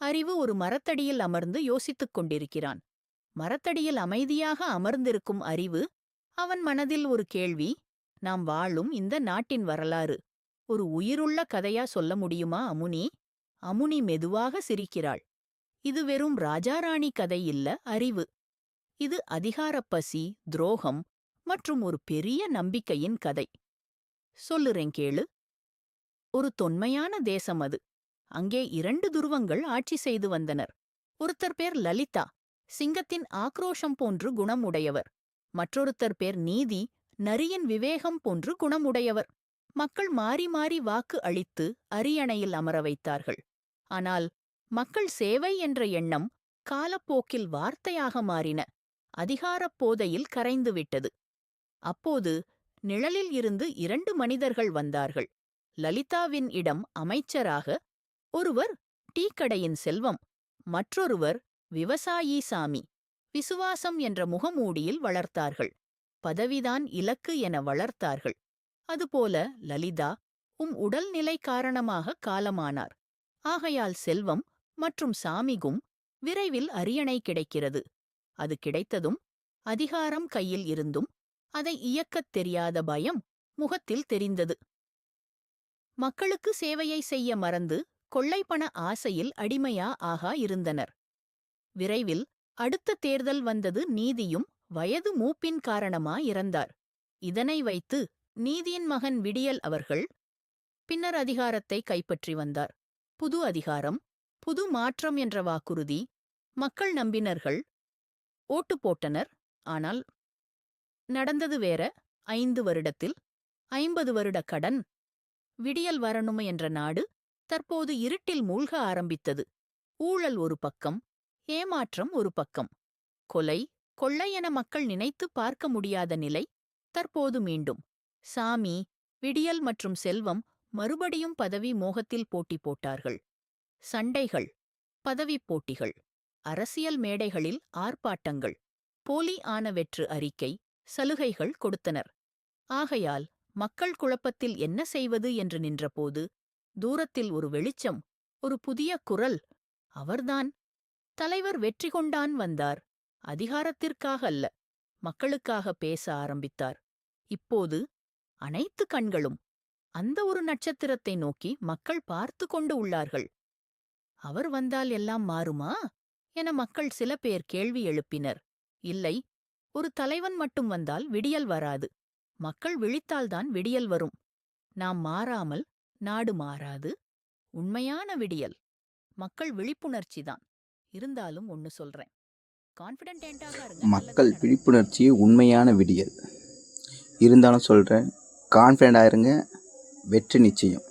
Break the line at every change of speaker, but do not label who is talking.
அறிவு ஒரு மரத்தடியில் அமர்ந்து யோசித்துக் கொண்டிருக்கிறான். மரத்தடியில் அமைதியாக அமர்ந்திருக்கும் அறிவு, அவன் மனதில் ஒரு கேள்வி. நாம் வாழும் இந்த நாட்டின் வரலாறு ஒரு உயிருள்ள கதையா சொல்ல முடியுமா அமுனி? அமுனி மெதுவாக சிரிக்கிறாள். இது வெறும் ராஜாராணி கதை இல்ல அறிவு. இது அதிகாரப் பசி, துரோகம் மற்றும் ஒரு பெரிய நம்பிக்கையின் கதை. சொல்லுறேன் கேளு. ஒரு தொன்மையான தேசம் அது. அங்கே 2 துருவங்கள் ஆட்சி செய்து வந்தனர். ஒருத்தர் பேர் லலிதா, சிங்கத்தின் ஆக்ரோஷம் போன்று குணம் உடையவர். மற்றொருத்தர் பேர் நீதி, நரியின் விவேகம் போன்று குணம் உடையவர். மக்கள் மாறி மாறி வாக்கு அளித்து அரியணையில் அமர வைத்தார்கள். ஆனால் மக்கள் சேவை என்ற எண்ணம் காலப்போக்கில் வார்த்தையாக மாறின. அதிகாரப் போதையில் கரைந்துவிட்டது. அப்போது நிழலில் இருந்து 2 மனிதர்கள் வந்தார்கள். லலிதாவின் இடம் அமைச்சராக. ஒருவர் டீக்கடையின் செல்வம், மற்றொருவர் விவசாயி சாமி. விசுவாசம் என்ற முகமூடியில் வளர்த்தார்கள். பதவிதான் இலக்கு என வளர்த்தார்கள். அதுபோல லலிதா உடல்நிலை காரணமாக காலமானார். ஆகையால் செல்வம் மற்றும் சாமிகும் விரைவில் அரியணை கிடைக்கிறது. அது கிடைத்ததும், அதிகாரம் கையில் இருந்தும், அதை இயக்கத் தெரியாத பயம் முகத்தில் தெரிந்தது. மக்களுக்கு சேவையை செய்ய மறந்து கொள்ளைப்பண ஆசையில் அடிமையா ஆகா இருந்தனர். விரைவில் அடுத்த தேர்தல் வந்தது. நீதியும் வயது மூப்பின் காரணமா இறந்தார். இதனை வைத்து நீதியின் மகன் விடியல் அவர்கள் பின்னர் அதிகாரத்தை கைப்பற்றி வந்தார். புது அதிகாரம், புது மாற்றம் என்ற வாக்குறுதி. மக்கள் நம்பினர்கள், ஓட்டு போட்டனர். ஆனால் நடந்தது வேற. 5 வருடத்தில் 50 வருட கடன். விடியல் வரணும் என்ற நாடு தற்போது இருட்டில் மூழ்க ஆரம்பித்தது. ஊழல் ஒரு பக்கம், ஏமாற்றம் ஒரு பக்கம். கொலை, கொள்ளை என மக்கள் நினைத்து பார்க்க முடியாத நிலை தற்போது மீண்டும். சாமி, விடியல் மற்றும் செல்வம் மறுபடியும் பதவி மோகத்தில் போட்டி போட்டார்கள். சண்டைகள், பதவிப் போட்டிகள், அரசியல் மேடைகளில் ஆர்ப்பாட்டங்கள், போலி ஆன வெற்று அறிக்கை, சலுகைகள் கொடுத்தனர். ஆகையால் மக்கள் குழப்பத்தில் என்ன செய்வது என்று நின்றபோது, தூரத்தில் ஒரு வெளிச்சம், ஒரு புதிய குரல். அவர்தான். தலைவர் வெற்றி கொண்டான் வந்தார். அதிகாரத்திற்காக அல்ல, மக்களுக்காக பேச ஆரம்பித்தார். இப்போது அனைத்து கண்களும் அந்த ஒரு நட்சத்திரத்தை நோக்கி மக்கள் பார்த்து கொண்டு உள்ளார்கள். அவர் வந்தால் எல்லாம் மாறுமா என மக்கள் சில பேர் கேள்வி எழுப்பினர். இல்லை, ஒரு தலைவன் மட்டும் வந்தால் விடியல் வராது. மக்கள் விழித்தால்தான் விடியல் வரும். நாம் மாறாமல் நாடு மாறாது. உண்மையான விடியல் மக்கள் விழிப்புணர்ச்சிதான். இருந்தாலும் ஒன்னு சொல்றேன், கான்ஃபிடென்ட்டாக இருங்க.
மக்கள் விழிப்புணர்ச்சி உண்மையான விடியல். இருந்தாலும் சொல்கிறேன், கான்ஃபிடென்ட்டாக இருங்க, வெற்றி நிச்சயம்.